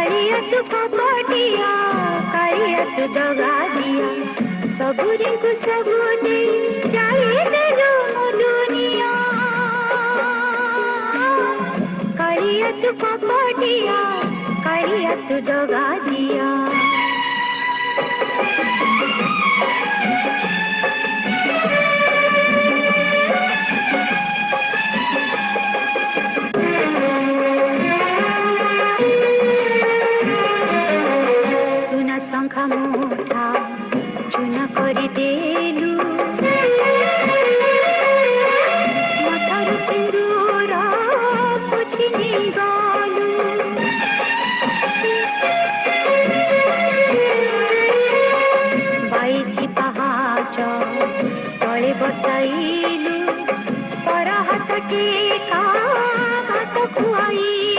कालिया तू कपटिया कालिया तू दगा दिया सबुरी को सबु दे चाहे देलो मो दुनिया कालिया तू कपटिया कालिया तू दगा दिया शंखा मुठा चुना करी देलु मथारु सिंदूर पुछि गलु बाईसी पहाच तले बसाइलु पर हाथ टेका हाथ खुआई